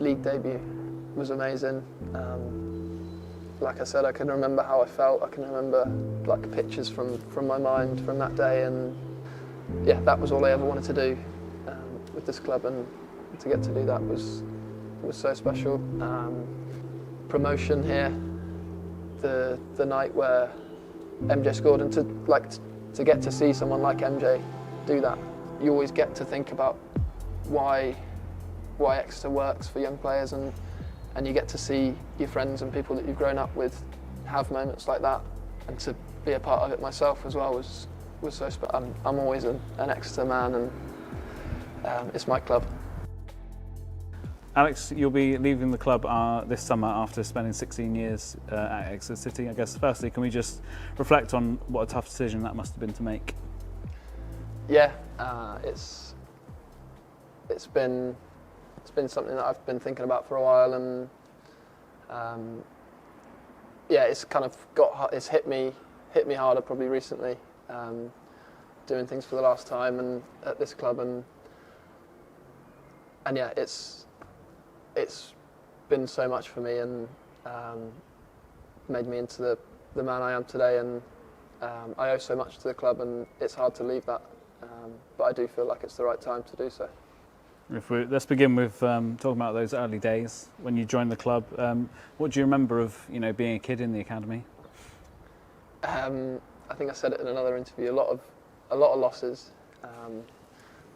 league debut was amazing. Like I said, I can remember how I felt. I can remember like pictures from my mind from that day, and yeah, that was all I ever wanted to do with this club, and to get to do that was so special. Promotion here, the night where MJ scored, and to get to see someone like MJ do that, you always get to think about why Exeter works for young players, and you get to see your friends and people that you've grown up with have moments like that, and to be a part of it myself as well was so special. I'm always an Exeter man, and it's my club. Alex, you'll be leaving the club this summer after spending 16 years at Exeter City. I guess firstly, can we just reflect on what a tough decision that must have been to make? Yeah, it's been something that I've been thinking about for a while, and yeah, it's kind of it's hit me harder probably recently, doing things for the last time and at this club, and yeah, it's been so much for me, and made me into the man I am today, and I owe so much to the club, and it's hard to leave that, but I do feel like it's the right time to do so. Let's begin with talking about those early days when you joined the club. What do you remember of being a kid in the academy? I think I said it in another interview. A lot of losses.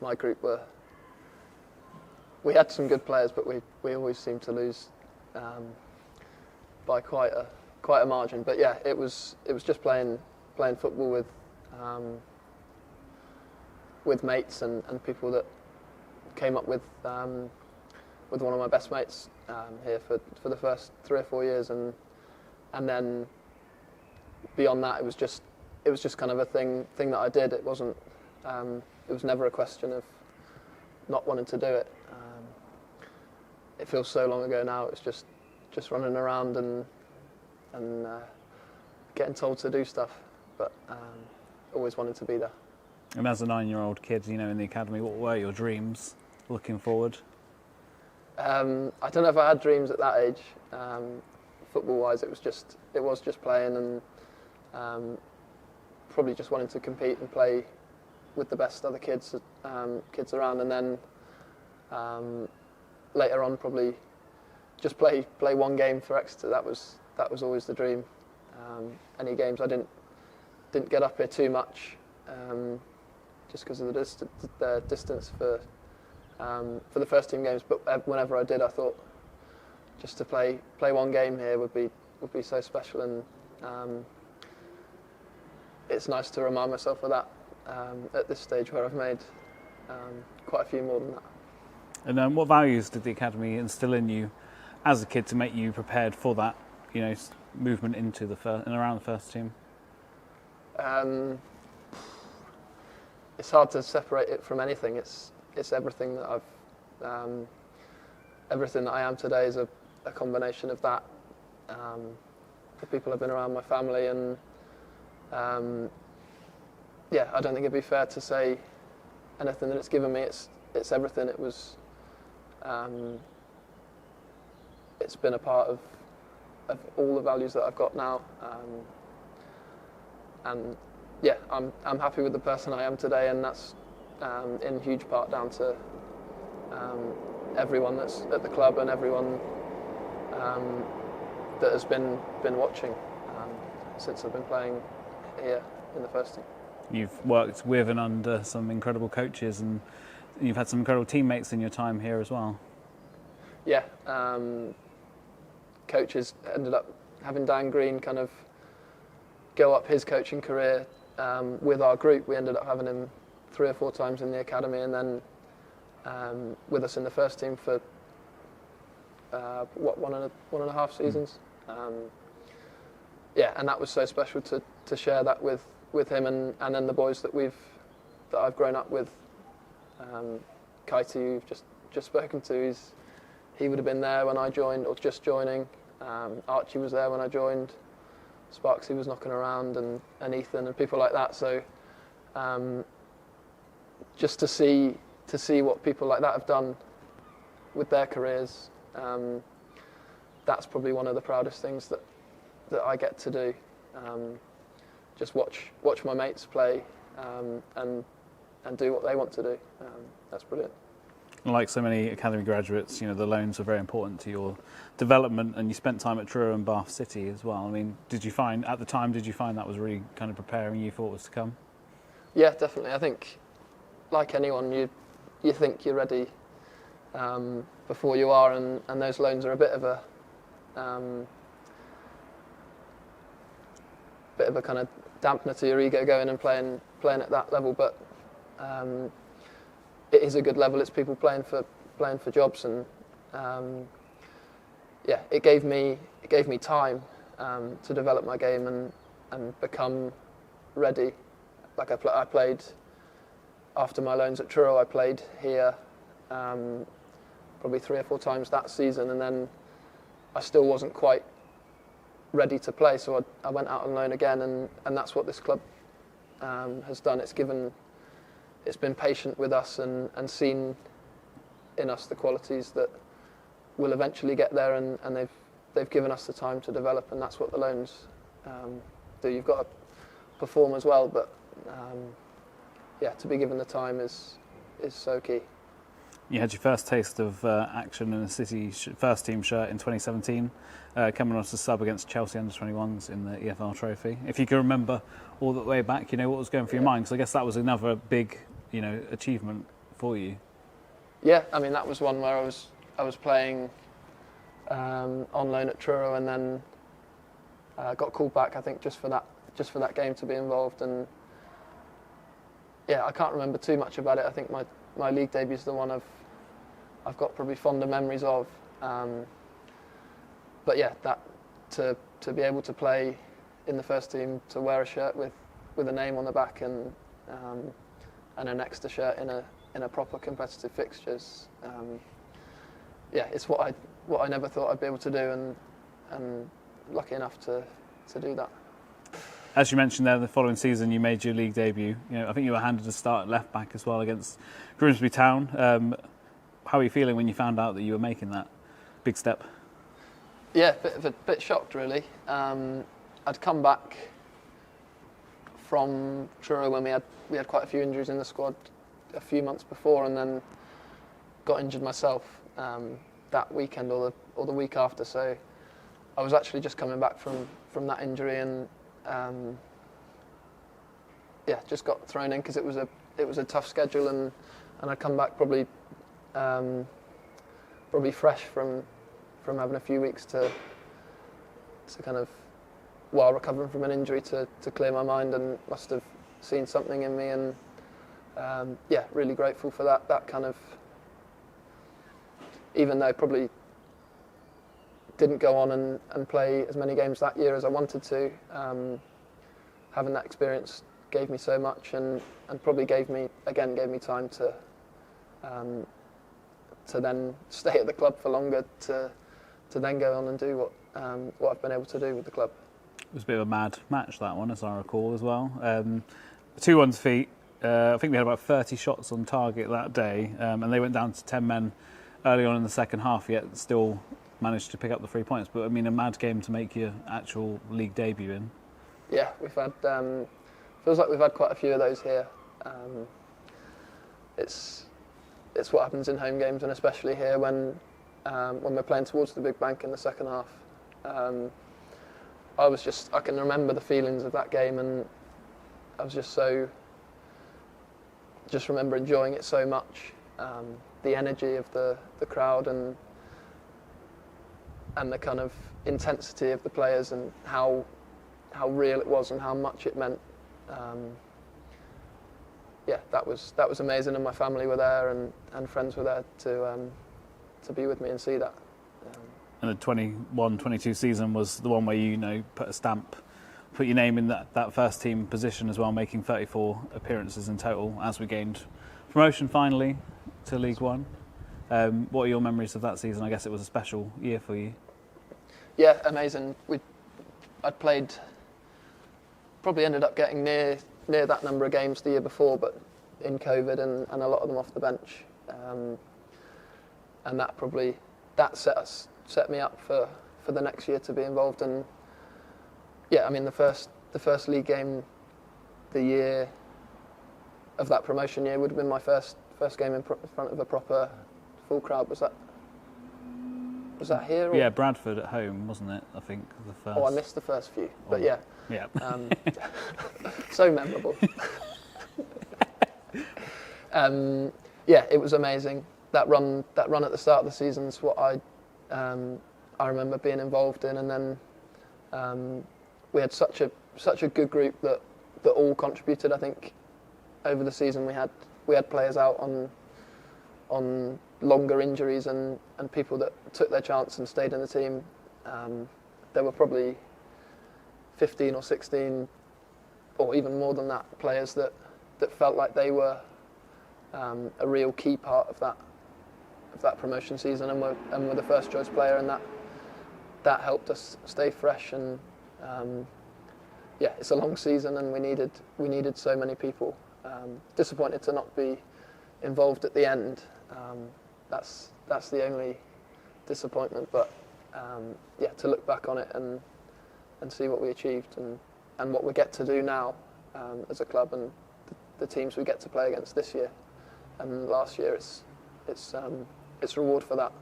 My group we had some good players, but we always seemed to lose by quite a margin. But yeah, it was just playing football with mates and people that came up with one of my best mates here for the first 3 or 4 years, and then beyond that, it was just kind of a thing that I did. It wasn't. It was never a question of not wanting to do it. It feels so long ago now. It's just running around and getting told to do stuff, but always wanted to be there. And as a 9-year-old kid, in the academy, what were your dreams looking forward? I don't know if I had dreams at that age. Football-wise, it was just playing, and probably just wanting to compete and play with the best other kids around, and then later on probably just play one game for Exeter. That was always the dream. Any games, I didn't get up here too much, just because of the distance for the first team games. But whenever I did, I thought just to play one game here would be so special, and it's nice to remind myself of that at this stage where I've made quite a few more than that. And what values did the academy instill in you as a kid to make you prepared for that, movement into and around the first team? It's hard to separate it from anything. It's everything that everything that I am today is a combination of that. The people I've been around, my family, and yeah, I don't think it'd be fair to say anything that it's given me. It's everything. It's been a part of all the values that I've got now, and yeah, I'm happy with the person I am today, and that's in huge part down to everyone that's at the club and everyone that has been watching since I've been playing here in the first team. You've worked with and under some incredible coaches, and you've had some incredible teammates in your time here as well. Yeah, coaches ended up having Dan Green kind of go up his coaching career with our group. We ended up having him 3 or 4 times in the academy, and then with us in the first team for one and a half seasons. Yeah, and that was so special to share that with him, and then the boys that I've grown up with. Kaiti, who you've just spoken to, he would have been there when I joined, or just joining. Archie was there when I joined. Sparksy was knocking around, and Ethan and people like that. So just to see what people like that have done with their careers That's probably one of the proudest things that I get to do. Just watch my mates play and do what they want to do. That's brilliant. Like so many academy graduates, the loans were very important to your development, and you spent time at Truro and Bath City as well. I mean, did you find that was really kind of preparing you for what was to come? Yeah, definitely. I think, like anyone, you think you're ready before you are, and those loans are a bit of a kind of dampener to your ego going and playing at that level, but it is a good level. It's people playing for jobs, and it gave me time to develop my game and become ready. Like I played after my loans at Truro. I played here probably 3 or 4 times that season, and then I still wasn't quite ready to play, so I went out on loan again, and that's what this club has done. It's been patient with us and seen in us the qualities that will eventually get there, and they've given us the time to develop, and that's what the loans do. You've got to perform as well, but to be given the time is so key. You had your first taste of action in a City first team shirt in 2017, coming on as a sub against Chelsea under-21s in the EFL Trophy. If you can remember all the way back, what was going through your mind? Because I guess that was another big, achievement for you. Yeah, I mean, that was one where I was playing on loan at Truro, and then got called back, I think, just for that game to be involved. And yeah, I can't remember too much about it. I think my league debut is the one I've got probably fonder memories of. But yeah, that to be able to play in the first team, to wear a shirt with a name on the back and an extra shirt in a proper competitive fixtures. It's what I never thought I'd be able to do, and lucky enough to do that. As you mentioned there, the following season you made your league debut. I think you were handed a start at left back as well against Grimsby Town. How are you feeling when you found out that you were making that big step? Yeah, a bit shocked really. I'd come back from Truro when we had quite a few injuries in the squad a few months before, and then got injured myself that weekend or the week after. So I was actually just coming back from that injury, and just got thrown in because it was a tough schedule, and I'd come back probably fresh from having a few weeks to kind of, while recovering from an injury, to clear my mind, and must have seen something in me, and really grateful for that kind of, even though probably didn't go on and play as many games that year as I wanted to, having that experience gave me so much, and probably gave me time to then stay at the club for longer, to then go on and do what I've been able to do with the club. It was a bit of a mad match, that one, as I recall as well. 2-1 defeat. I think we had about 30 shots on target that day, and they went down to 10 men early on in the second half, yet still managed to pick up the 3 points. But I mean, a mad game to make your actual league debut in. Yeah, we've had feels like we've had quite a few of those here. It's what happens in home games, and especially here when we're playing towards the big bank in the second half. I can remember the feelings of that game, and I was just remember enjoying it so much. The energy of the crowd, and the kind of intensity of the players, and how real it was and how much it meant. That was amazing, and my family were there, and friends were there to be with me and see that. And the 21-22 season was the one where you put your name in that first team position as well, making 34 appearances in total as we gained promotion finally to League One. What are your memories of that season? I guess it was a special year for you. Yeah, amazing. I'd played, probably ended up getting near that number of games the year before, but in COVID, and a lot of them off the bench. And that probably that set me up for the next year to be involved. And yeah, I mean the first league game, the year of that promotion year, would have been my first game in front of a proper full crowd. Was that here? Or? Yeah, Bradford at home, wasn't it? I think the first. Oh, I missed the first few, but yeah. Yeah. So memorable. Yeah, it was amazing. That run at the start of the season is what I remember being involved in, and then we had such a good group that all contributed. I think over the season we had players out on longer injuries and people that took their chance and stayed in the team. There were probably 15 or 16 or even more than that players that felt like they were a real key part of that promotion season and were the first choice player, and that helped us stay fresh. And yeah, it's a long season and we needed so many people. Disappointed to not be involved at the end. That's the only disappointment, but yeah, to look back on it and see what we achieved and what we get to do now as a club, and the teams we get to play against this year and last year, it's reward for that.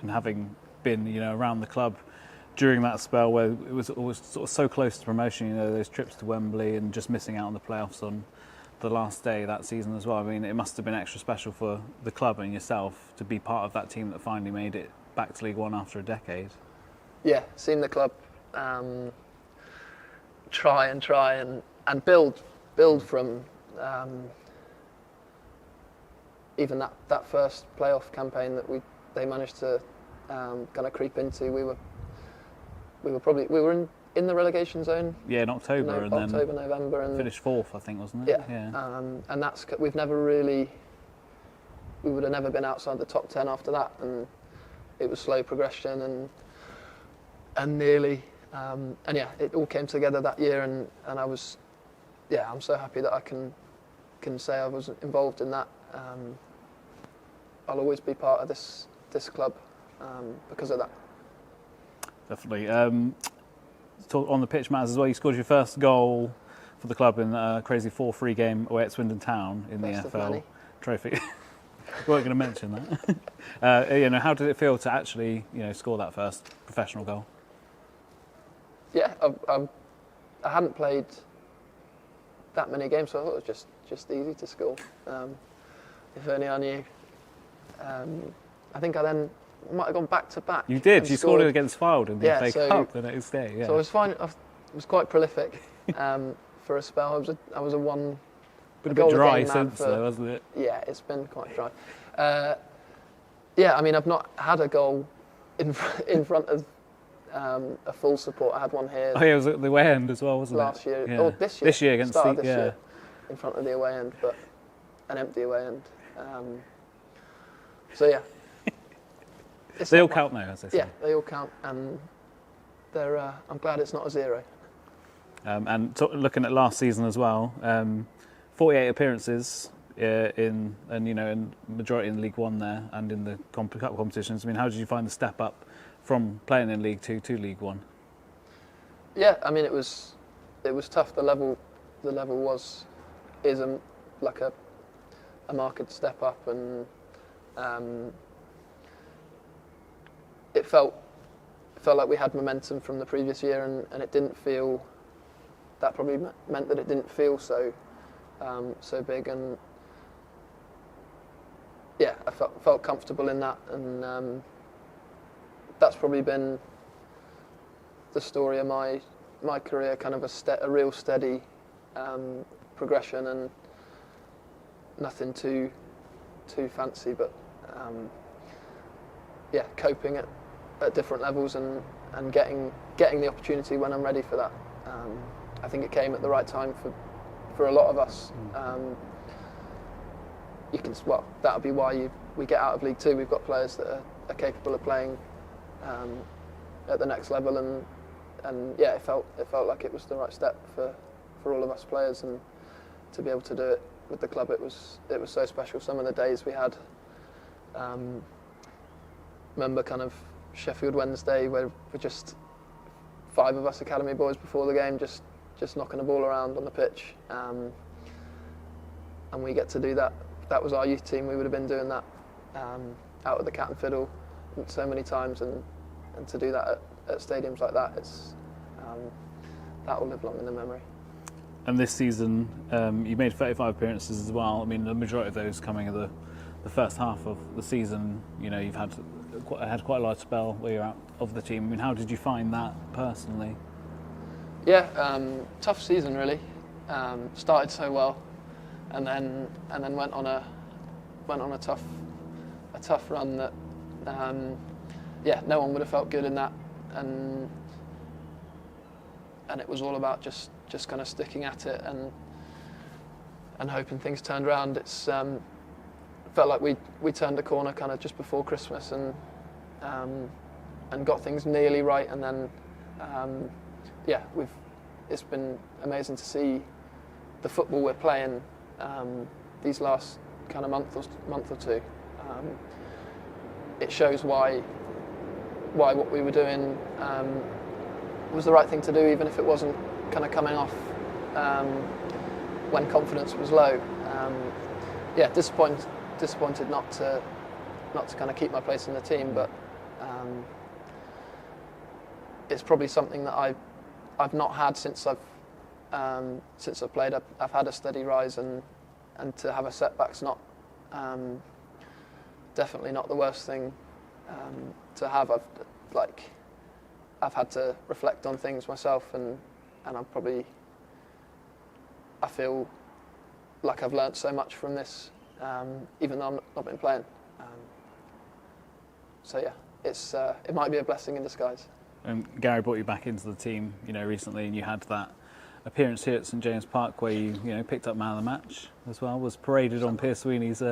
And having been, around the club during that spell where it was always sort of so close to promotion, those trips to Wembley and just missing out on the playoffs on the last day that season as well. I mean, it must have been extra special for the club and yourself to be part of that team that finally made it back to League One after a decade. Yeah, seeing the club try and build from even that first playoff campaign that they managed to kind of creep into. We were in the relegation zone. Yeah, in October, and October, then November, and finished fourth, I think, wasn't it? Yeah. And we would have never been outside the top 10 after that, and it was slow progression and nearly, and yeah, it all came together that year, and I'm so happy that I can say I was involved in that. I'll always be part of this club because of that. Definitely. On the pitch matters as well. You scored your first goal for the club in a crazy 4-3 game away at Swindon Town in the EFL Trophy. We weren't going to mention that. How did it feel to actually, score that first professional goal? Yeah, I hadn't played that many games, so I thought it was just easy to score. If only I knew. I think I then might have gone back to back. You did. You scored it against Fylde in the FA Cup the next day. Yeah. So I was fine. I was quite prolific for a spell. I was a one. Been a bit dry since, though, hasn't it? Yeah, it's been quite dry. Yeah, I mean, I've not had a goal in front of a full support. I had one here. Oh yeah, it was at the away end as well, wasn't it? Last year, yeah. or this year. This year against this year, in front of the away end, but an empty away end. So yeah. They all count now, as they say. Yeah, they all count, and I'm glad it's not a zero. Looking at last season as well, 48 appearances in majority in League One there and in the cup competitions. I mean, how did you find the step up from playing in League Two to League One? Yeah, I mean it was tough. The level is like a marked step up, and it felt like we had momentum from the previous year, and it didn't feel. That probably meant that it didn't feel so big, and yeah, I felt comfortable in that, and that's probably been the story of my career, kind of a real steady progression, and nothing too fancy, but yeah, coping at different levels and getting the opportunity when I'm ready for that. I think it came at the right time for a lot of us. That'll be why we get out of League Two. We've got players that are capable of playing at the next level, and yeah, it felt like it was the right step for all of us players, and to be able to do it with the club, it was so special. Some of the days we had, remember kind of Sheffield Wednesday, where we're just 5 of us academy boys before the game, just knocking the ball around on the pitch, and we get to do that. That was our youth team. We would have been doing that out of the Cat and Fiddle so many times, and to do that at stadiums like that, that will live long in the memory. And this season, you made 35 appearances as well. I mean, the majority of those coming in the first half of the season. You know, you've had quite a large spell where you're out of the team. I mean, how did you find that personally? Yeah, tough season really. Started so well, and then went on a tough run that no one would have felt good in that, and it was all about just kind of sticking at it and hoping things turned around. It's felt like we turned a corner kind of just before Christmas and got things nearly right, and then it's been amazing to see the football we're playing these last kind of month or two. It shows why what we were doing was the right thing to do, even if it wasn't kind of coming off when confidence was low. Disappointed not to kind of keep my place in the team, but it's probably something that I've not had since I've played. I've had a steady rise, and to have a setback's not definitely not the worst thing to have. I've had to reflect on things myself, and I feel like I've learnt so much from this, even though I've not been playing. It might be a blessing in disguise. And Gary brought you back into the team, recently, and you had that appearance here at St James Park where you picked up man of the match as well. Was paraded on Pierce Sweeney's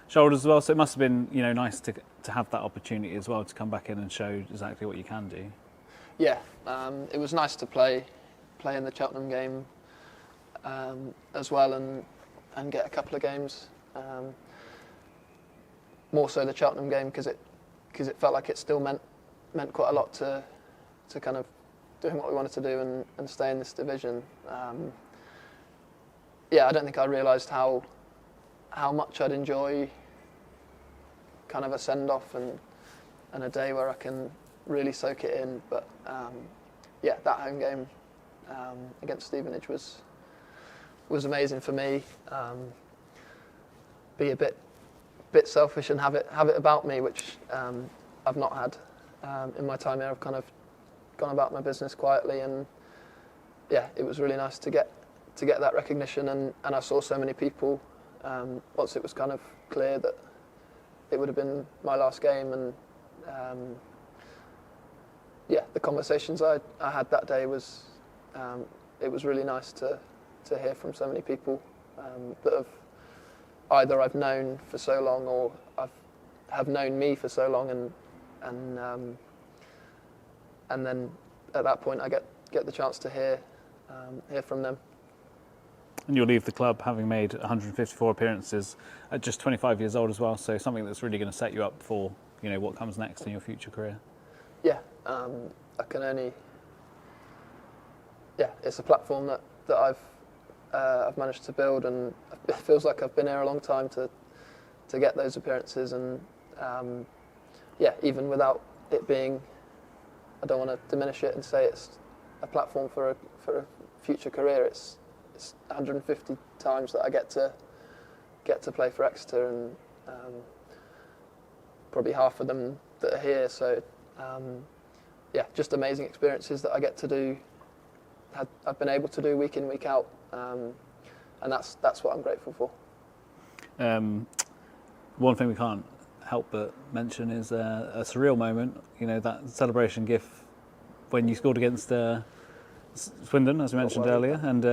shoulders as well. So it must have been nice to have that opportunity as well to come back in and show exactly what you can do. Yeah, it was nice to play in the Cheltenham game as well, and get a couple of games. More so the Cheltenham game because it felt like it still meant quite a lot to kind of doing what we wanted to do and stay in this division. I don't think I realised how much I'd enjoy kind of a send-off and a day where I can really soak it in. But that home game against Stevenage was amazing for me. Be a bit selfish and have it about me, which I've not had in my time here. I've kind of gone about my business quietly, and it was really nice to get that recognition, and I saw so many people once it was kind of clear that it would have been my last game, and the conversations I had that day was it was really nice to hear from so many people that I've known for so long, or have known me for so long, and then at that point I get the chance to hear from them. And you'll leave the club having made 154 appearances at just 25 years old as well, so something that's really going to set you up for what comes next in your future career. I can only it's a platform that I've managed to build, and it feels like I've been here a long time to get those appearances, and even without it being, I don't want to diminish it and say it's a platform for a future career. It's 150 times that I get to play for Exeter, and probably half of them that are here. So just amazing experiences that I get to do. I've been able to do week in, week out, and that's what I'm grateful for. One thing we can't help but mention is a surreal moment. That celebration gif when you scored against Swindon, as we mentioned earlier, and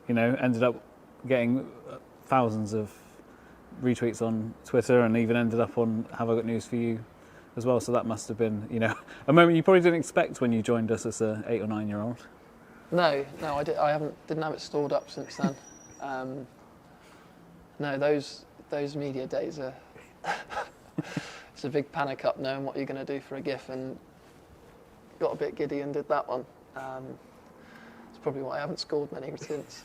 ended up getting thousands of retweets on Twitter, and even ended up on Have I Got News For You as well. So that must have been a moment you probably didn't expect when you joined us as a 8 or 9 year old. No, I didn't have it stored up since then. No, those media days are it's a big panic up knowing what you're going to do for a GIF, and got a bit giddy and did that one. It's probably why I haven't scored many since.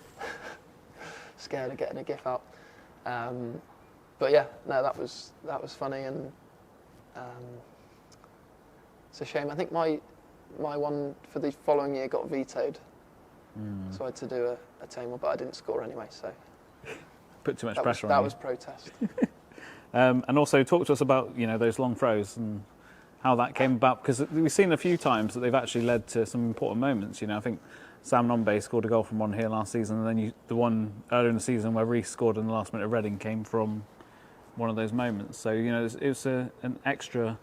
Scared of getting a GIF out. But yeah, no, that was funny, and it's a shame. I think my one for the following year got vetoed, so I had to do a tame, but I didn't score anyway. So put too much pressure on you. That you. was protest. And also talk to us about those long throws and how that came about, because we've seen a few times that they've actually led to some important moments. I think Sam Nombe scored a goal from one here last season, and then the one earlier in the season where Reece scored in the last minute of Reading came from one of those moments. So it was an extra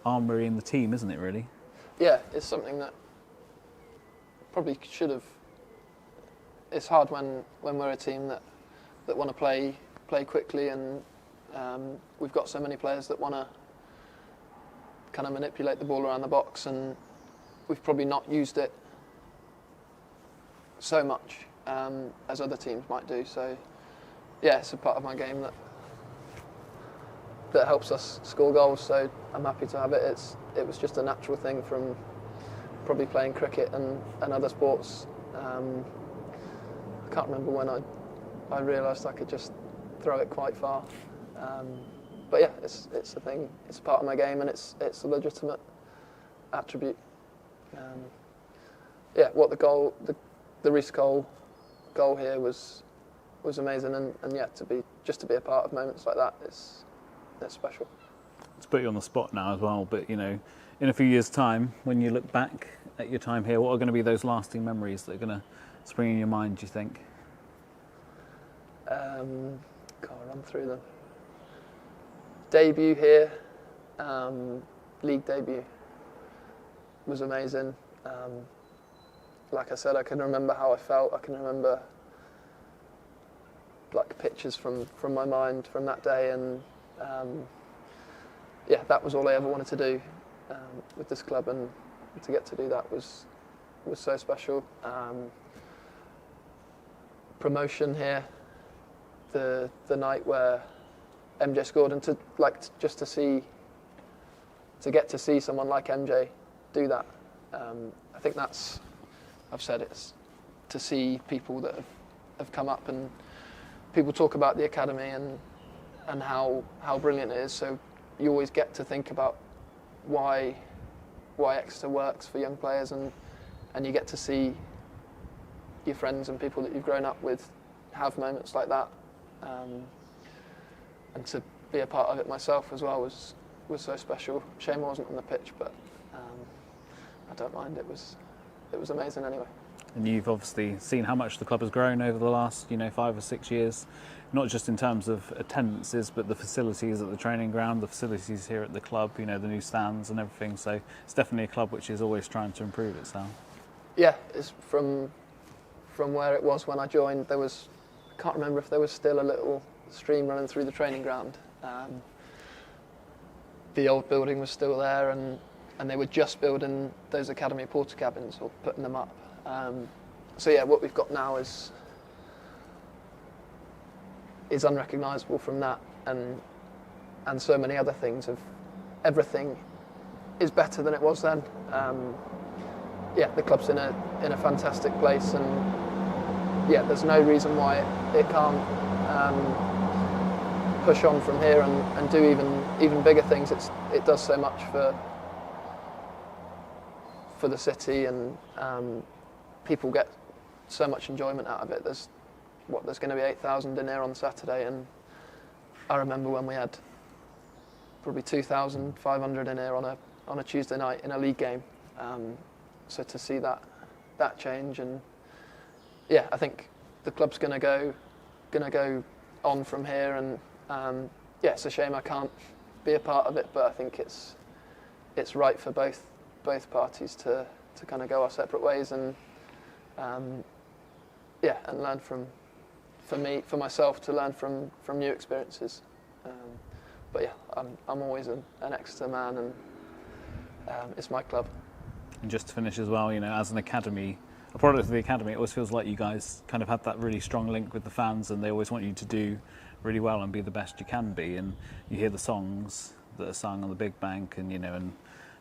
armoury in the team, isn't it? Really? Yeah, it's something that probably should have. It's hard when we're a team that want to play quickly, and we've got so many players that want to kind of manipulate the ball around the box, and we've probably not used it so much as other teams might do. So yeah, it's a part of my game that helps us score goals, so I'm happy to have it. It was just a natural thing from probably playing cricket and other sports. I can't remember when I realised I could just throw it quite far. But yeah, it's a thing. It's a part of my game, and it's a legitimate attribute. Yeah, what the Reece goal here was amazing, and yeah, to be a part of moments like that is special. To put you on the spot now as well, but in a few years' time, when you look back at your time here, what are going to be those lasting memories that are going to spring in your mind, do you think? Can't run through them. Debut here, league debut, was amazing. Like I said, I can remember how I felt. I can remember pictures from my mind from that day, and yeah, that was all I ever wanted to do with this club, and to get to do that was so special. Promotion here, the night where MJ scored, and to get to see someone like MJ do that. I think I've said it's to see people that have come up, and people talk about the academy and how brilliant it is. So you always get to think about why Exeter works for young players, and you get to see your friends and people that you've grown up with have moments like that. And to be a part of it myself as well was so special. Shame I wasn't on the pitch, but I don't mind. It was amazing anyway. And you've obviously seen how much the club has grown over the last 5 or 6 years, not just in terms of attendances, but the facilities at the training ground, the facilities here at the club, the new stands and everything. So it's definitely a club which is always trying to improve itself. Yeah, it's from where it was when I joined. I can't remember if there was still a little stream running through the training ground. The old building was still there, and they were just building those academy porter cabins, or putting them up. So yeah, what we've got now is unrecognisable from that, and so many other things. Everything is better than it was then. Yeah, the club's in a fantastic place, and yeah, there's no reason why it can't push on from here and do even bigger things. It does so much for the city, and people get so much enjoyment out of it. There's going to be 8,000 in here on Saturday, and I remember when we had probably 2,500 in here on a Tuesday night in a league game. So to see that change, and yeah, I think the club's going to go on from here, and yeah, it's a shame I can't be a part of it, but I think it's right for both parties to kind of go our separate ways, and yeah, and learn for myself to learn from new experiences. But yeah, I'm always an Exeter man, and it's my club. And just to finish as well, as an academy, a product of the academy, it always feels like you guys kind of have that really strong link with the fans, and they always want you to do really well and be the best you can be. And you hear the songs that are sung on the Big Bank, and and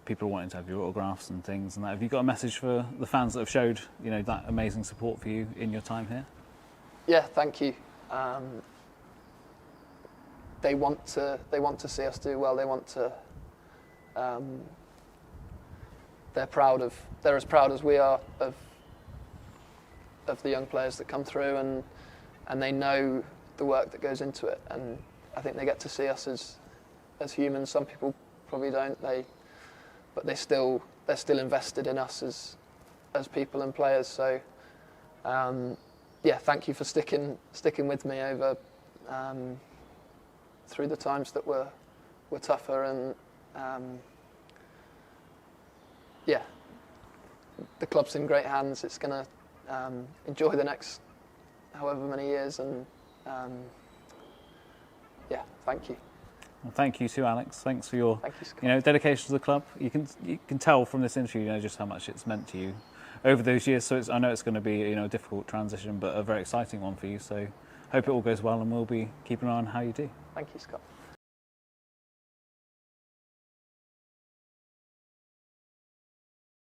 people wanting to have your autographs and things. And that, have you got a message for the fans that have showed that amazing support for you in your time here? Yeah, thank you. They want to see us do well. They want to. They're as proud as we are of the young players that come through, and they know the work that goes into it. And I think they get to see us as humans. Some people probably don't. But they're still invested in us as people and players. So thank you for sticking with me over through the times that were tougher, and the club's in great hands. It's going to enjoy the next however many years, and thank you. Well, thank you too, Alex. Thanks for your Thank you, Scott. dedication to the club. You can tell from this interview just how much it's meant to you over those years. So I know it's going to be a difficult transition, but a very exciting one for you. So hope it all goes well, and we'll be keeping an eye on how you do. Thank you, Scott.